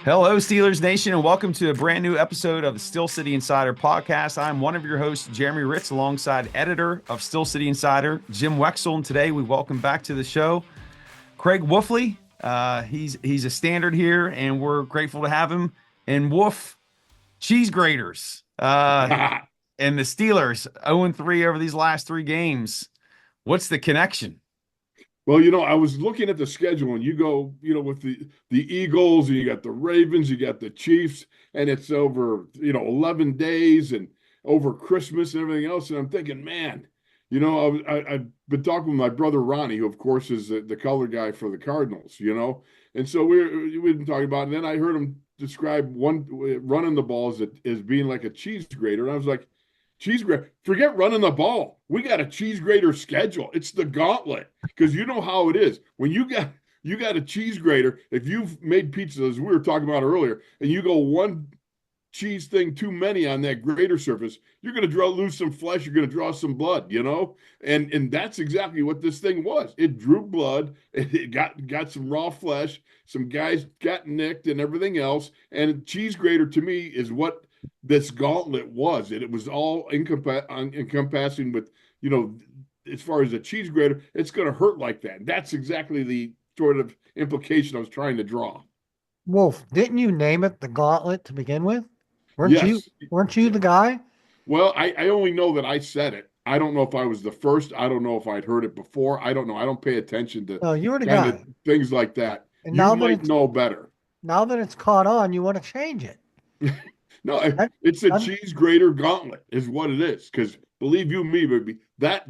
Hello, Steelers Nation, and welcome to a brand new episode of the Steel City Insider podcast. I'm one of your hosts, Jeremy Ritz, alongside editor of Steel City Insider, Jim Wexel. And today we welcome back to the show Craig Wolfley. He's a standard here, and we're grateful to have him. And Wolf, cheese graters. And the Steelers 0-3 over these last three games. What's the connection? Well, I was looking at the schedule, and you go, with the Eagles, and you got the Ravens, you got the Chiefs, and it's over, 11 days and over Christmas and everything else. And I'm thinking, man, I've been talking with my brother Ronnie, who of course is the color guy for the Cardinals, and so we've been talking about it. And then I heard him describe running the ball as being like a cheese grater, and I was like, cheese grater, forget running the ball. We got a cheese grater schedule. It's the gauntlet, because you know how it is when you got a cheese grater. If you've made pizza, as we were talking about earlier, and you go one cheese thing too many on that grater surface, you're going to lose some flesh. You're going to draw some blood, and that's exactly what this thing was. It drew blood. It got some raw flesh. Some guys got nicked and everything else. And cheese grater to me is what this gauntlet was. It was all encompassing with, as far as a cheese grater, it's going to hurt like that. And that's exactly the sort of implication I was trying to draw. Wolf, didn't you name it the gauntlet to begin with? Yes. Weren't you the guy? Well, I only know that I said it. I don't know if I was the first. I don't know if I'd heard it before. I don't know. I don't pay attention to you were the guy. Things like that. And you might know better. Now that it's caught on, you want to change it. No, it's a cheese grater gauntlet is what it is. Because believe you me, baby, that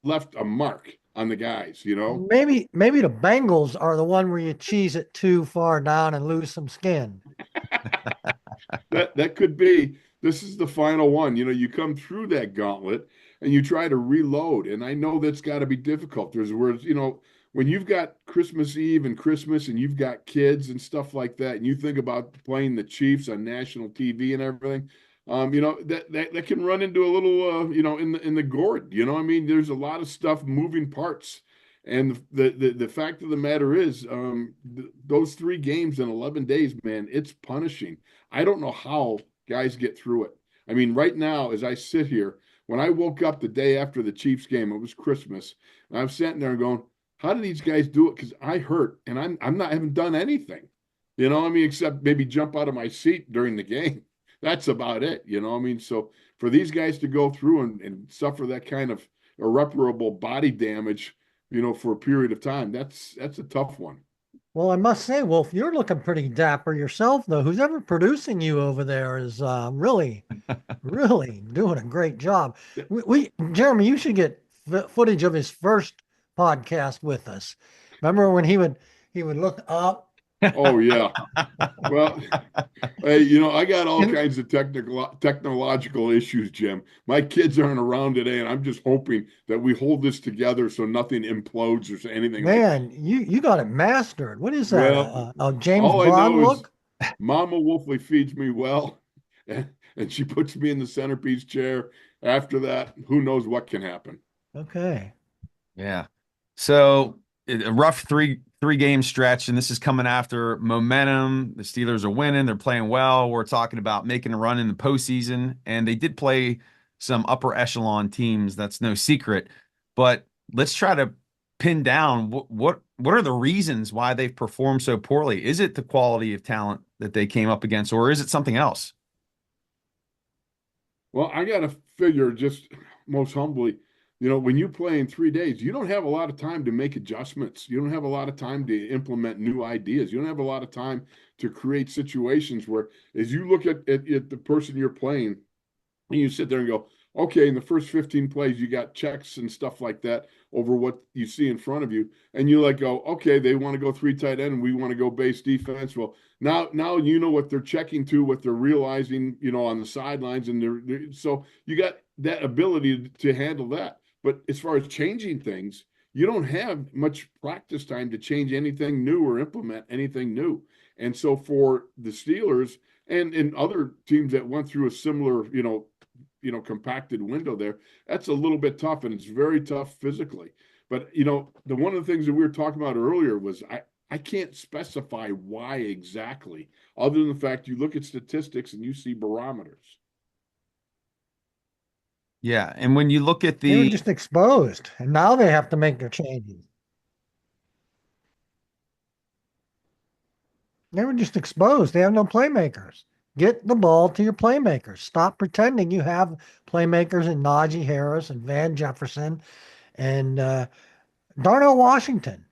left a mark on the guys, Maybe the Bengals are the one where you cheese it too far down and lose some skin. That could be. This is the final one. You come through that gauntlet and you try to reload. And I know that's got to be difficult. There's words, when you've got Christmas Eve and Christmas and you've got kids and stuff like that, and you think about playing the Chiefs on national TV and everything, that can run into a little, in the gourd. There's a lot of stuff, moving parts. And the fact of the matter is, those 3 games in 11 days, man, it's punishing. I don't know how guys get through it. Right now, as I sit here, when I woke up the day after the Chiefs game, it was Christmas, and I'm sitting there and going, how do these guys do it? Because I hurt, and I haven't done anything, except maybe jump out of my seat during the game. That's about it, So for these guys to go through and suffer that kind of irreparable body damage, for a period of time, that's a tough one. Well, I must say, Wolf, you're looking pretty dapper yourself, though. Who's ever producing you over there is really, really doing a great job. Jeremy, you should get footage of his first podcast with us. Remember when he would look up? Oh yeah. Well, hey, I got all kinds of technological issues, Jim. My kids aren't around today, and I'm just hoping that we hold this together so nothing implodes or anything. Man, you got it mastered. What is that? Well, a James Bond look? Mama Wolfley feeds me well, and she puts me in the centerpiece chair. After that, who knows what can happen? Okay. Yeah. So a rough three game stretch, and this is coming after momentum. The Steelers are winning, they're playing well. We're talking about making a run in the postseason, and they did play some upper echelon teams. That's no secret. But let's try to pin down what are the reasons why they've performed so poorly. Is it the quality of talent that they came up against, or is it something else? Well, I got to figure, just most humbly, when you play in 3 days, you don't have a lot of time to make adjustments. You don't have a lot of time to implement new ideas. You don't have a lot of time to create situations where, as you look at the person you're playing, and you sit there and go, okay, in the first 15 plays, you got checks and stuff like that over what you see in front of you. And you go, okay, they want to go 3 tight end and we want to go base defense. Well, now you know what they're checking to, what they're realizing, on the sidelines. And so you got that ability to handle that. But as far as changing things, you don't have much practice time to change anything new or implement anything new. And so for the Steelers and other teams that went through a similar, compacted window there, that's a little bit tough, and it's very tough physically. But, the one of the things that we were talking about earlier was I can't specify why exactly, other than the fact you look at statistics and you see barometers. Yeah, and when you look at They were the just exposed, and now they have to make their changes. They were just exposed. They have no playmakers. Get the ball to your playmakers. Stop pretending you have playmakers in Najee Harris and Van Jefferson and Darnell Washington.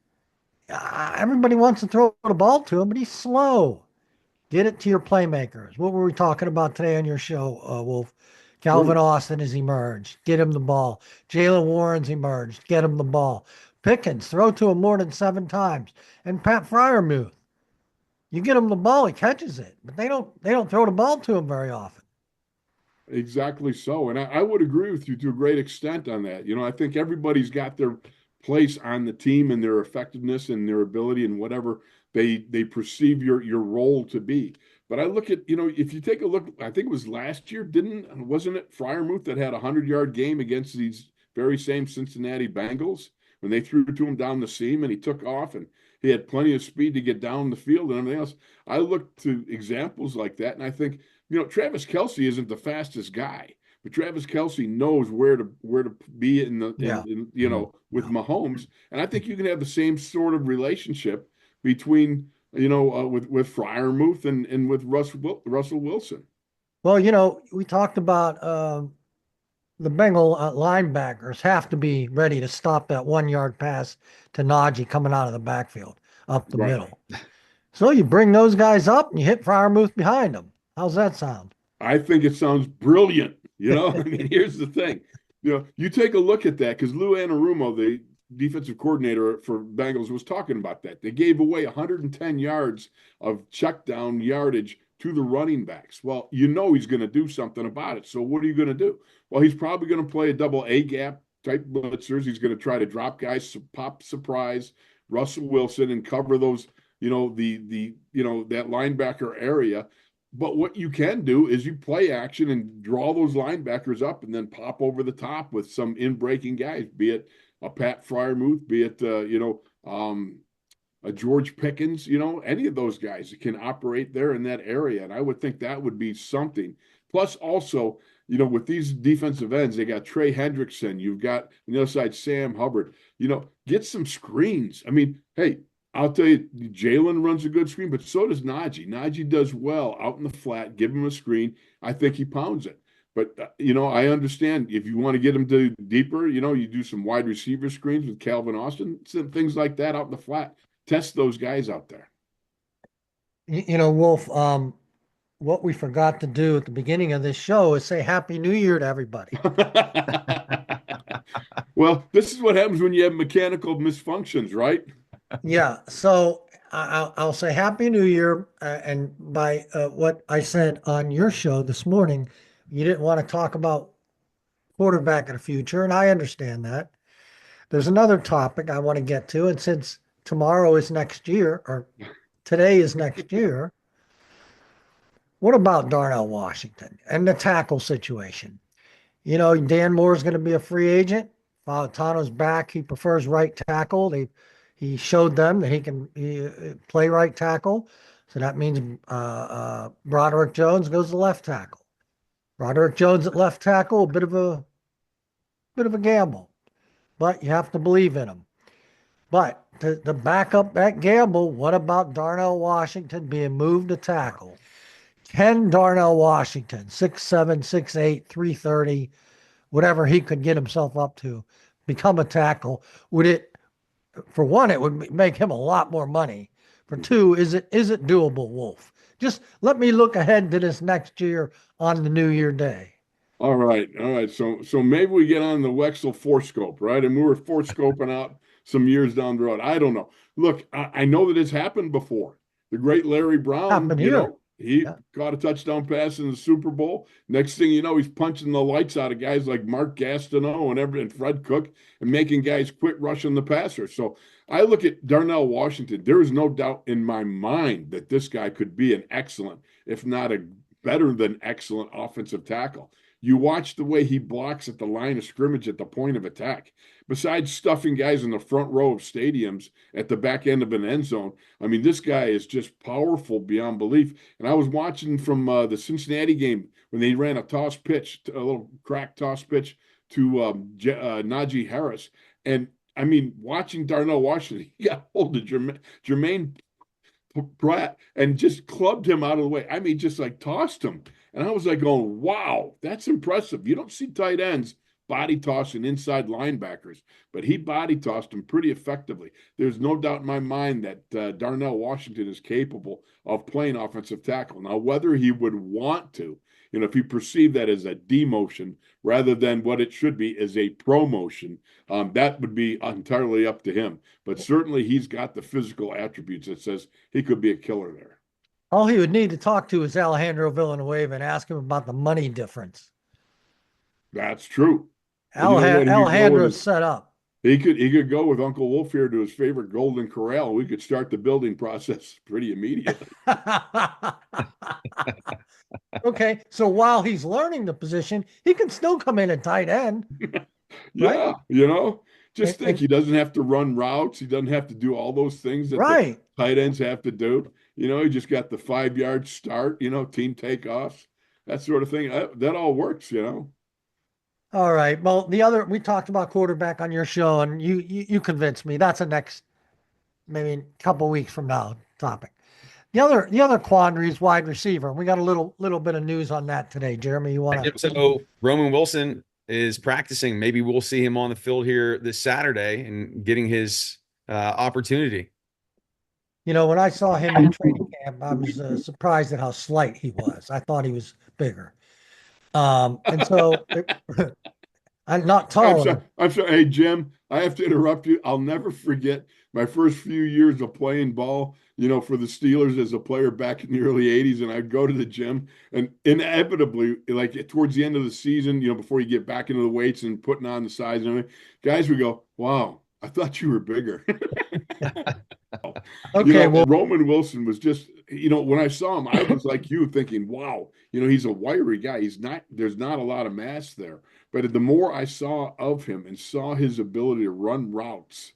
Everybody wants to throw the ball to him, but he's slow. Get it to your playmakers. What were we talking about today on your show, Wolf? Calvin Austin has emerged. Get him the ball. Jalen Warren's emerged. Get him the ball. Pickens, throw to him more than 7 times. And Pat Fryermuth. You get him the ball, he catches it. But they don't throw the ball to him very often. Exactly so. And I would agree with you to a great extent on that. I think everybody's got their place on the team and their effectiveness and their ability and whatever they perceive your role to be. But I look at, if you take a look, I think it was last year, wasn't it Fryermuth that had a 100-yard game against these very same Cincinnati Bengals when they threw to him down the seam and he took off and he had plenty of speed to get down the field and everything else. I look to examples like that and I think, Travis Kelce isn't the fastest guy, but Travis Kelce knows where to be with Mahomes, and I think you can have the same sort of relationship between with Fryermuth and with Russell Wilson. Well, we talked about the Bengal linebackers have to be ready to stop that 1-yard pass to Najee coming out of the backfield up the middle. So you bring those guys up and you hit Fryermuth behind them. How's that sound? I think it sounds brilliant. I mean, here's the thing. You take a look at that because Lou Anarumo, the defensive coordinator for Bengals, was talking about that. They gave away 110 yards of check down yardage to the running backs. Well, he's going to do something about it. So what are you going to do? Well, he's probably going to play a double A gap type blitzers. He's going to try to drop guys, pop surprise Russell Wilson and cover those, that linebacker area. But what you can do is you play action and draw those linebackers up and then pop over the top with some in-breaking guys, be it a Pat Fryermuth, be it, a George Pickens, any of those guys that can operate there in that area. And I would think that would be something. Plus also, with these defensive ends, they got Trey Hendrickson. You've got on the other side, Sam Hubbard. Get some screens. I mean, hey, I'll tell you, Jalen runs a good screen, but so does Najee. Najee does well out in the flat. Give him a screen. I think he pounds it. But, I understand if you want to get him to deeper, you do some wide receiver screens with Calvin Austin, things like that out in the flat. Test those guys out there. Wolf, what we forgot to do at the beginning of this show is say Happy New Year to everybody. Well, this is what happens when you have mechanical misfunctions, right? Yeah, so I'll say Happy New Year. And by what I said on your show this morning, you didn't want to talk about quarterback of the future, and I understand that. There's another topic I want to get to, and since tomorrow is next year, or today is next year, what about Darnell Washington and the tackle situation? Dan Moore's going to be a free agent. Fautano's back. He prefers right tackle. He showed them that he can play right tackle. So that means Broderick Jones goes to left tackle. Broderick Jones at left tackle, a bit of a gamble, but you have to believe in him. But to back up that gamble, what about Darnell Washington being moved to tackle? Can Darnell Washington, 6'7", 6'8", 330, whatever he could get himself up to, become a tackle? For one, it would make him a lot more money. For two, is it doable, Wolf? Just let me look ahead to this next year on the New Year Day. All right. So maybe we get on the Wexel four-scope, right? And we were four-scoping out some years down the road. I don't know. Look, I know that it's happened before. The great Larry Brown, happened here. He caught a touchdown pass in the Super Bowl. Next thing you know, he's punching the lights out of guys like Mark Gastineau and Fred Cook and making guys quit rushing the passer. So I look at Darnell Washington. There is no doubt in my mind that this guy could be an excellent, if not a better than excellent offensive tackle. You watch the way he blocks at the line of scrimmage at the point of attack. besides stuffing guys in the front row of stadiums at the back end of an end zone. I mean, this guy is just powerful beyond belief. And I was watching from the Cincinnati game when they ran a little crack toss pitch to Najee Harris. And I mean, watching Darnell Washington, he got hold of Jermaine Pratt and just clubbed him out of the way. I mean, just like tossed him. And I was like going, wow, that's impressive. You don't see tight ends body tossing inside linebackers, but he body tossed him pretty effectively. There's no doubt in my mind that Darnell Washington is capable of playing offensive tackle. Now, whether he would want to, if he perceived that as a demotion rather than what it should be as a promotion, that would be entirely up to him. But certainly he's got the physical attributes that says he could be a killer there. All he would need to talk to is Alejandro Villanueva and ask him about the money difference. That's true. Alejandro's set up. He could go with Uncle Wolf here to his favorite Golden Corral. We could start the building process pretty immediately. Okay, so while he's learning the position, he can still come in at tight end. Yeah, right? Think he doesn't have to run routes. He doesn't have to do all those things that the tight ends have to do. He just got the 5-yard start, team takeoffs, that sort of thing. That all works, All right. Well, we talked about quarterback on your show, and you convinced me. That's a next, maybe a couple weeks from now topic. The other quandary is wide receiver. We got a little bit of news on that today. Jeremy, you want to? So Roman Wilson is practicing. Maybe we'll see him on the field here this Saturday and getting his opportunity. When I saw him in training camp, I was surprised at how slight he was. I thought he was bigger. And so I'm not tall. I'm sorry. Hey, Jim, I have to interrupt you. I'll never forget my first few years of playing ball, for the Steelers as a player back in the early 80s. And I'd go to the gym and inevitably, like towards the end of the season, before you get back into the weights and putting on the size and everything, guys would go, wow, I thought you were bigger. Okay. Roman Wilson was just, when I saw him, I was like you thinking, wow, he's a wiry guy. There's not a lot of mass there. But the more I saw of him and saw his ability to run routes,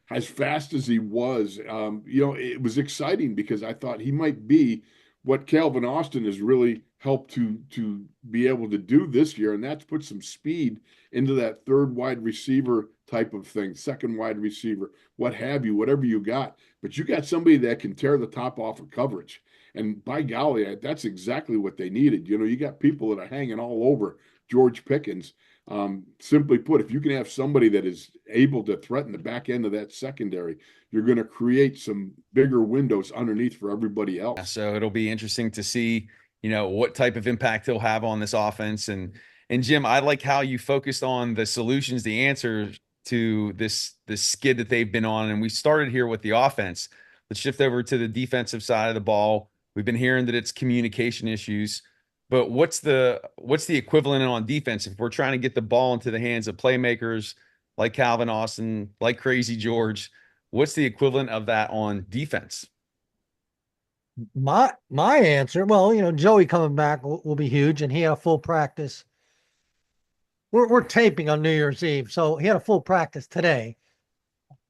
as fast as he was, it was exciting because I thought he might be what Calvin Austin has really helped to be able to do this year, and that's put some speed into that third wide receiver type of thing, second wide receiver, what have you, whatever you got. But you got somebody that can tear the top off of coverage. And by golly, that's exactly what they needed. You got people that are hanging all over George Pickens. Simply put, if you can have somebody that is able to threaten the back end of that secondary, you're going to create some bigger windows underneath for everybody else. So it'll be interesting to see, what type of impact he'll have on this offense. And Jim, I like how you focused on the solutions, the answers to this skid that they've been on. And we started here with the offense. Let's shift over to the defensive side of the ball. We've been hearing that it's communication issues, but what's the equivalent on defense if we're trying to get the ball into the hands of playmakers like Calvin Austin, like Crazy George? What's the equivalent of that on defense? My answer, well, Joey coming back will be huge, and he had a full practice. We're taping on New Year's Eve, so he had a full practice today.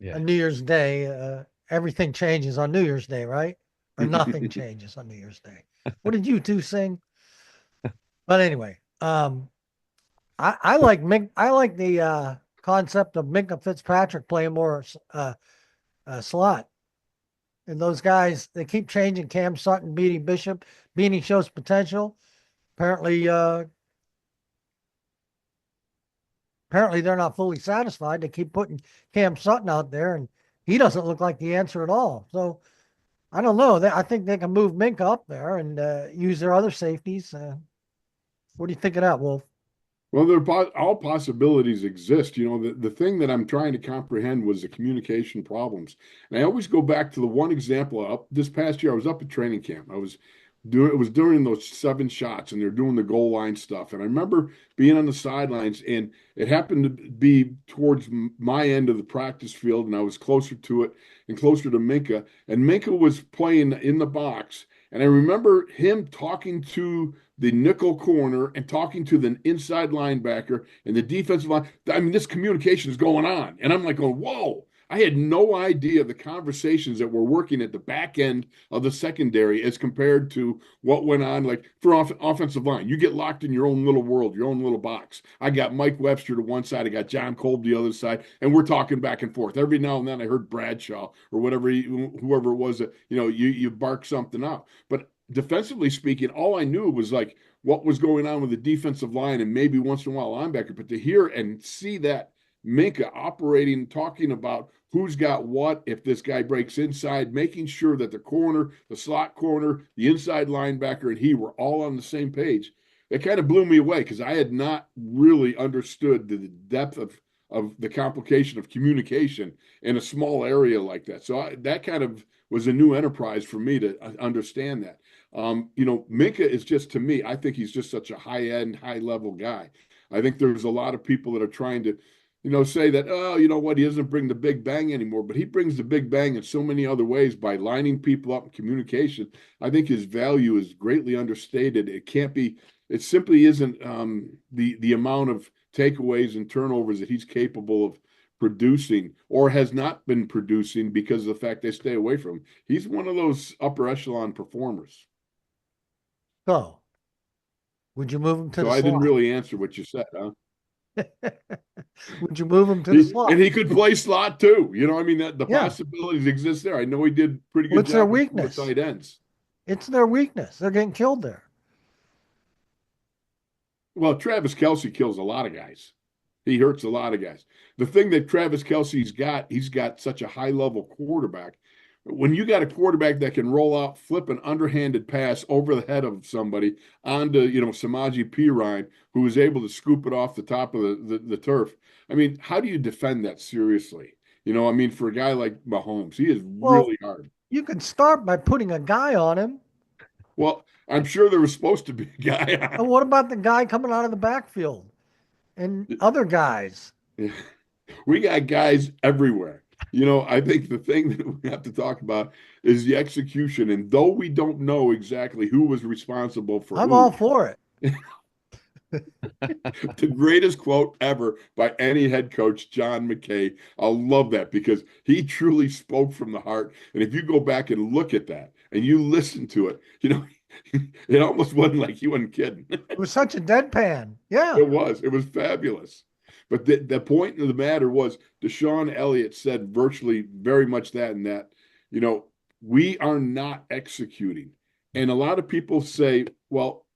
Yeah. On New Year's Day, everything changes on New Year's Day, right? Or nothing changes on New Year's Day. What did you two sing? But anyway, I like the concept of Minkah Fitzpatrick playing more slot. And those guys, they keep changing. Cam Sutton beating Bishop. Beanie shows potential. Apparently they're not fully satisfied. They keep putting Cam Sutton out there, and he doesn't look like the answer at all. So I don't know. I think they can move Minkah up there and use their other safeties. What do you think of that, Wolf? Well, all possibilities exist. The thing that I'm trying to comprehend was the communication problems. And I always go back to the one example. This past year, I was up at training camp. It was during those 7 shots, and they're doing the goal line stuff. And I remember being on the sidelines, and it happened to be towards my end of the practice field, and I was closer to it and closer to Minkah. And Minkah was playing in the box. And I remember him talking to the nickel corner and talking to the inside linebacker and the defensive line. I mean, this communication is going on. And I'm like going, whoa. I had no idea the conversations that were working at the back end of the secondary as compared to what went on, like for offensive line. You get locked in your own little world, your own little box. I got Mike Webster to one side, I got John Kolb the other side, and we're talking back and forth. Every now and then I heard Bradshaw or whatever, whoever it was that, you bark something out. But defensively speaking, all I knew was like what was going on with the defensive line and maybe once in a while linebacker. But to hear and see that Minkah operating, talking about who's got what, if this guy breaks inside, making sure that the corner, the slot corner, the inside linebacker, and he were all on the same page. It kind of blew me away because I had not really understood the depth of the complication of communication in a small area like that. So that kind of was a new enterprise for me to understand that. Minkah is just, to me, I think he's just such a high-end, high-level guy. I think there's a lot of people that are trying to say that, oh, you know what, he doesn't bring the big bang anymore, but he brings the big bang in so many other ways by lining people up in communication. I think his value is greatly understated. It simply isn't the amount of takeaways and turnovers that he's capable of producing or has not been producing because of the fact they stay away from him. He's one of those upper echelon performers. So, would you move him to the slot? I didn't really answer what you said, huh? Would you move him to the slot? And he could play slot too. The possibilities exist there. I know he did pretty good. What's their weakness? Tight ends. It's their weakness. They're getting killed there. Well, Travis Kelce kills a lot of guys. He hurts a lot of guys. The thing that Travis Kelce's got, he's got such a high-level quarterback. When you got a quarterback that can roll out, flip an underhanded pass over the head of somebody onto, Samaje Perine, who is able to scoop it off the top of the turf. I mean, how do you defend that seriously? For a guy like Mahomes, he is really hard. You can start by putting a guy on him. Well, I'm sure there was supposed to be a guy on. And what about the guy coming out of the backfield and other guys? We got guys everywhere. I think the thing that we have to talk about is the execution. And though we don't know exactly who was responsible for I'm all for it. The greatest quote ever by any head coach, John McKay. I love that because he truly spoke from the heart. And if you go back and look at that and you listen to it, it almost wasn't like he wasn't kidding. It was such a deadpan. Yeah. It was. It was fabulous. But the point of the matter was Deshaun Elliott said virtually very much that and that, we are not executing. And a lot of people say, well,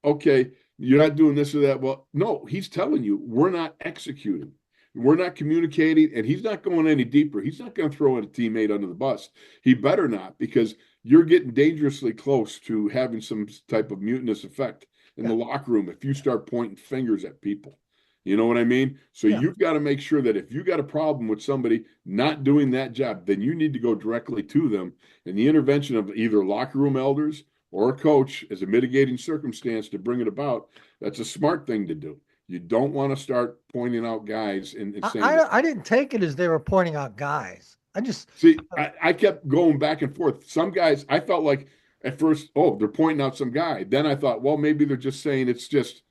okay, you're not doing this or that. Well, no, he's telling you we're not executing. We're not communicating, and he's not going any deeper. He's not going to throw in a teammate under the bus. He better not, because you're getting dangerously close to having some type of mutinous effect in the locker room if you start pointing fingers at people. You know what I mean? So you've got to make sure that if you got a problem with somebody not doing that job, then you need to go directly to them. And the intervention of either locker room elders or a coach as a mitigating circumstance to bring it about, that's a smart thing to do. You don't want to start pointing out guys and saying. I didn't take it as they were pointing out guys. I kept going back and forth. Some guys, I felt like at first, they're pointing out some guy. Then I thought, well, maybe they're just saying it's just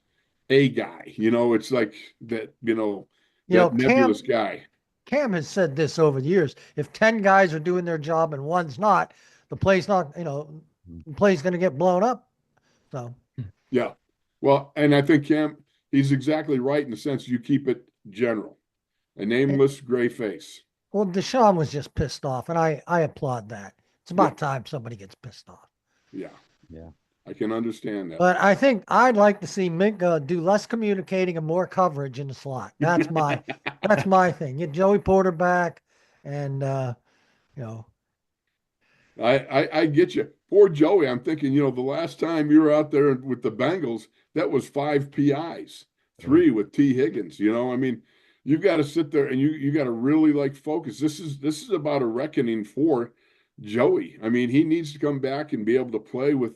a guy. It's like that, that nebulous guy. Cam has said this over the years. If 10 guys are doing their job and one's not, the play's not, the play's going to get blown up. So. Yeah. Well, and I think Cam, he's exactly right in the sense you keep it general, a nameless gray face. Well, Deshaun was just pissed off, and I applaud that. It's about time somebody gets pissed off. Yeah. Yeah. I can understand that. But I think I'd like to see Minkah do less communicating and more coverage in the slot. That's my thing. Get Joey Porter back, and I get you. Poor Joey. I'm thinking, the last time you were out there with the Bengals, that was 5 PIs, 3 with T. Higgins. You've got to sit there and you got to really focus. This is about a reckoning for Joey. He needs to come back and be able to play with.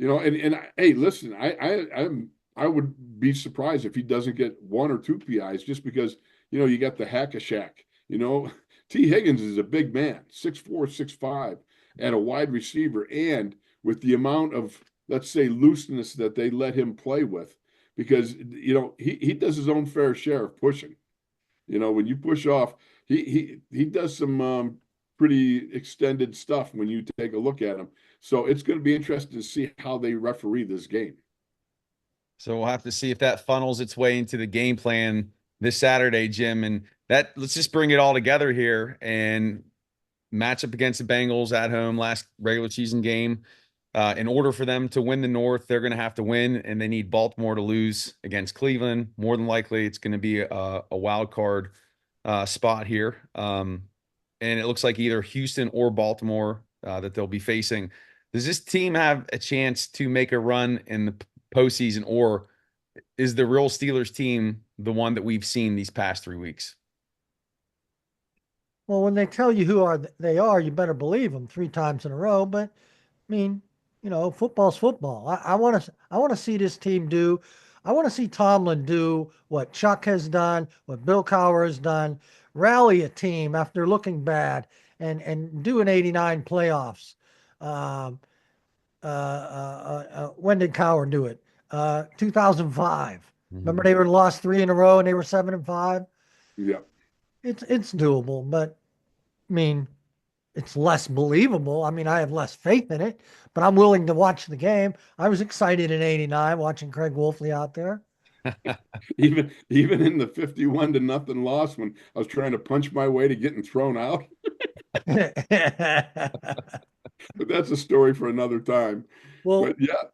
Hey, listen, I would be surprised if he doesn't get 1 or 2 PIs just because, you got the hack-a-shack. T. Higgins is a big man, 6'4", 6'5", and a wide receiver. And with the amount of let's say, looseness that they let him play with, because he does his own fair share of pushing. When you push off, he does some pretty extended stuff when you take a look at him. So it's going to be interesting to see how they referee this game. So we'll have to see if that funnels its way into the game plan this Saturday, Jim. And let's just bring it all together here and match up against the Bengals at home, last regular season game. In order for them to win the North, they're going to have to win, and they need Baltimore to lose against Cleveland. More than likely, it's going to be a wild card spot here. And it looks like either Houston or Baltimore that they'll be facing. Does this team have a chance to make a run in the postseason, or is the real Steelers team the one that we've seen these past 3 weeks? Well, when they tell you they are, you better believe them 3 times in a row. But I mean, football's football. I want to see this team do. I want to see Tomlin do what Chuck has done, what Bill Cowher has done, rally a team after looking bad, and do an '89 playoffs. When did Cowher do it? 2005. Mm-hmm. Remember, they were lost 3 in a row and they were 7-5. Yeah, it's doable, but I mean, it's less believable. I mean, I have less faith in it, but I'm willing to watch the game. I was excited in '89 watching Craig Wolfley out there. even in the 51-0 loss when I was trying to punch my way to getting thrown out. But that's a story for another time. Well, but yeah,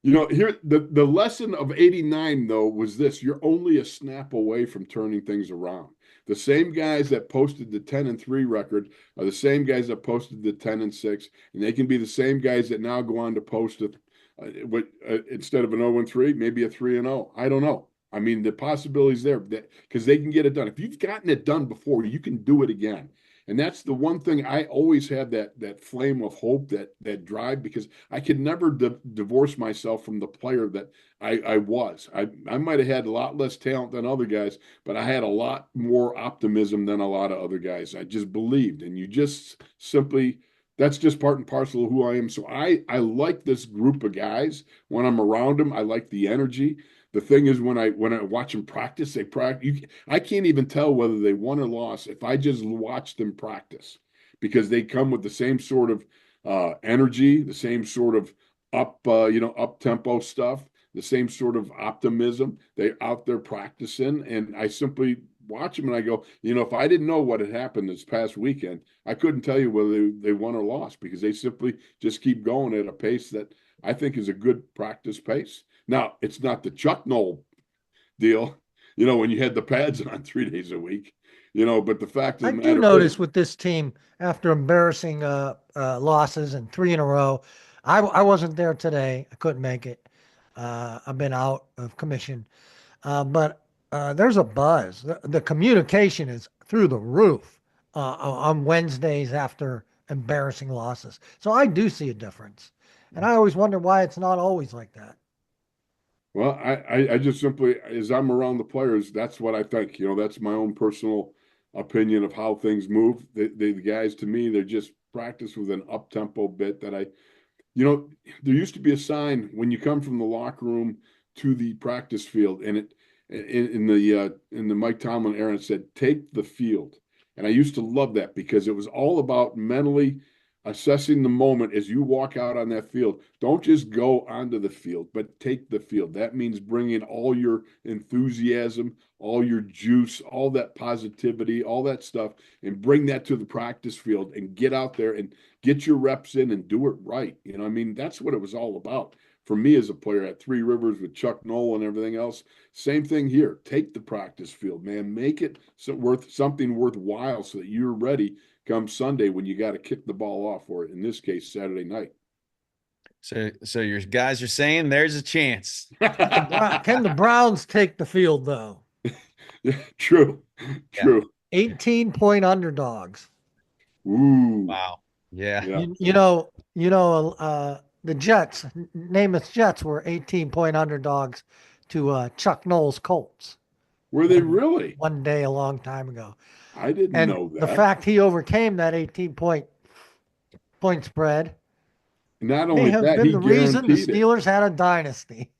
here the lesson of '89 though was this: you're only a snap away from turning things around. The same guys that posted the 10-3 record are the same guys that posted the 10-6, and they can be the same guys that now go on to post instead of an 0-3, maybe a 3-0. I don't know. I mean, the possibilities there because they can get it done. If you've gotten it done before, you can do it again. And that's the one thing I always have that flame of hope, that drive, because I could never divorce myself from the player that I was. I might have had a lot less talent than other guys, but I had a lot more optimism than a lot of other guys. I just believed, and you just simply, that's just part and parcel of who I am. So I like this group of guys. When I'm around them, I like the energy. The thing is, when I watch them practice, I can't even tell whether they won or lost if I just watch them practice, because they come with the same sort of energy, the same sort of up tempo stuff, the same sort of optimism. They're out there practicing, and I simply watch them and I go, if I didn't know what had happened this past weekend, I couldn't tell you whether they won or lost, because they simply just keep going at a pace that I think is a good practice pace. Now, it's not the Chuck Noll deal, when you had the pads on 3 days a week, but the fact of the matter I do notice with this team, after embarrassing losses and 3 in a row, I wasn't there today. I couldn't make it. I've been out of commission. But there's a buzz. The communication is through the roof on Wednesdays after embarrassing losses. So I do see a difference. And I always wonder why it's not always like that. Well, I just simply, as I'm around the players, that's what I think. That's my own personal opinion of how things move. The guys, to me, they're just practice with an up-tempo bit that there used to be a sign when you come from the locker room to the practice field, and in the Mike Tomlin era, it said, "Take the field." And I used to love that, because it was all about mentally assessing the moment as you walk out on that field. Don't just go onto the field, but take the field. That means bringing all your enthusiasm, all your juice, all that positivity, all that stuff, and bring that to the practice field and get out there and get your reps in and do it right. That's what it was all about. For me as a player at Three Rivers with Chuck Noll and everything else, same thing here. Take the practice field, man. Make it something worthwhile so that you're ready come Sunday when you got to kick the ball off, or in this case, Saturday night. So your guys are saying there's a chance. Can the Browns take the field, though? Yeah, true. 18-point underdogs. Ooh. Wow. Yeah. The Jets, Namath Jets, were 18-point underdogs to Chuck Noll's Colts. Were they really? One day a long time ago. I didn't know that. The fact he overcame that 18-point spread Not May only have that, been he the reason the guaranteed it. Steelers had a dynasty.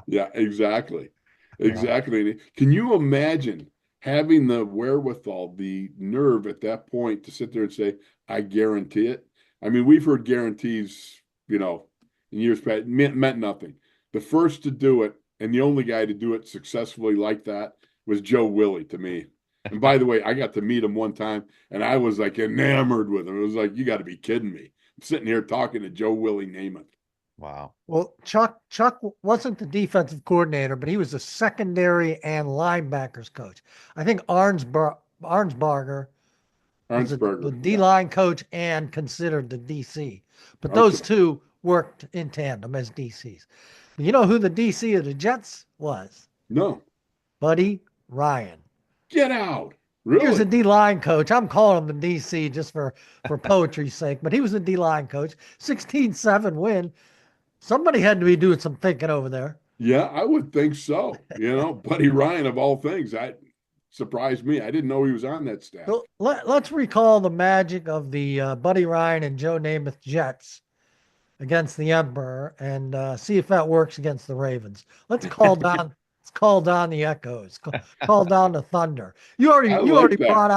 Yeah, exactly. Yeah. Exactly. Can you imagine having the wherewithal, the nerve at that point to sit there and say, I guarantee it? I mean, we've heard guarantees, in years past, meant nothing. The first to do it and the only guy to do it successfully like that was Joe Willie to me. And by the way, I got to meet him one time and I was like enamored with him. It was like, you got to be kidding me. I'm sitting here talking to Joe Willie Namath. Wow. Well, Chuck wasn't the defensive coordinator, but he was the secondary and linebackers coach. I think Arnsberger was the D-line coach and considered the DC. But those two worked in tandem as DCs. You know who the DC of the Jets was? No. Buddy Ryan. Get out. Really? He was a D-line coach. I'm calling him the DC just for poetry's sake, but he was a D-line coach. 16-7 win. Somebody had to be doing some thinking over there. Yeah, I would think so. Buddy Ryan of all things. That surprised me. I didn't know he was on that staff. So let's recall the magic of the Buddy Ryan and Joe Namath Jets against the Emperor and see if that works against the Ravens. Let's call down. Let's call down the Echoes. Call down the Thunder. You already brought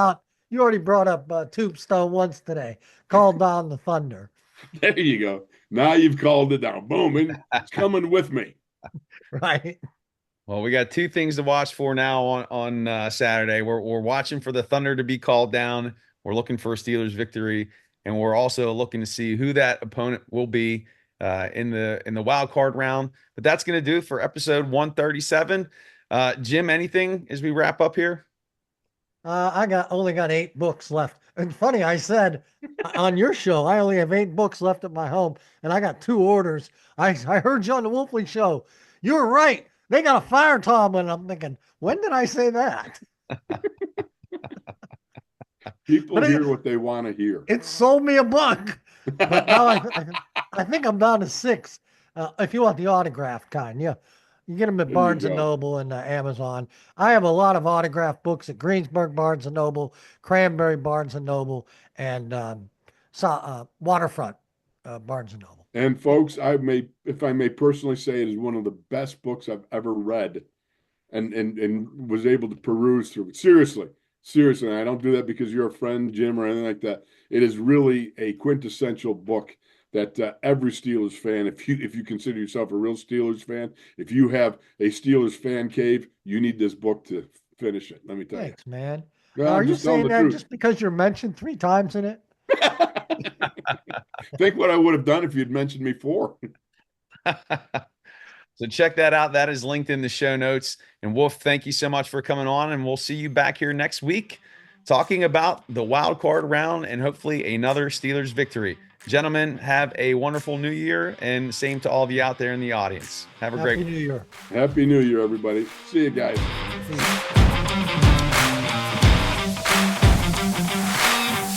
up Tombstone once today. Call down the Thunder. There you go. Now you've called it down. Boom. And it's coming with me. Right. Well, we got two things to watch for now on Saturday. We're watching for the Thunder to be called down. We're looking for a Steelers victory, and we're also looking to see who that opponent will be in the wild card round. But that's going to do it for episode 137. Jim, anything as we wrap up here? I only got 8 books left. And funny, I said on your show, I only have 8 books left at my home, and I got 2 orders. I heard you on the Wolfley show. You were right. They got to fire Tomlin. I'm thinking, when did I say that? People hear what they want to hear. It sold me a book. But now I think I'm down to 6. If you want the autographed kind, yeah. You get them at Barnes & Noble and Amazon. I have a lot of autographed books at Greensburg Barnes & Noble, Cranberry Barnes & Noble, and Waterfront Barnes & Noble. And folks, if I may personally say, it is one of the best books I've ever read and was able to peruse through. Seriously, and I don't do that because you're a friend, Jim, or anything like that. It is really a quintessential book that every Steelers fan, if you consider yourself a real Steelers fan, if you have a Steelers fan cave, you need this book to finish it. Let me tell you. Thanks, man. No, are you saying that just because you're mentioned 3 times in it? Think what I would have done if you'd mentioned me 4. So check that out. That is linked in the show notes. And Wolf, thank you so much for coming on, and we'll see you back here next week talking about the wild card round and hopefully another Steelers victory. Gentlemen, have a wonderful new year, and same to all of you out there in the audience. Have a great New Year. Happy New Year, everybody. See you guys. See you.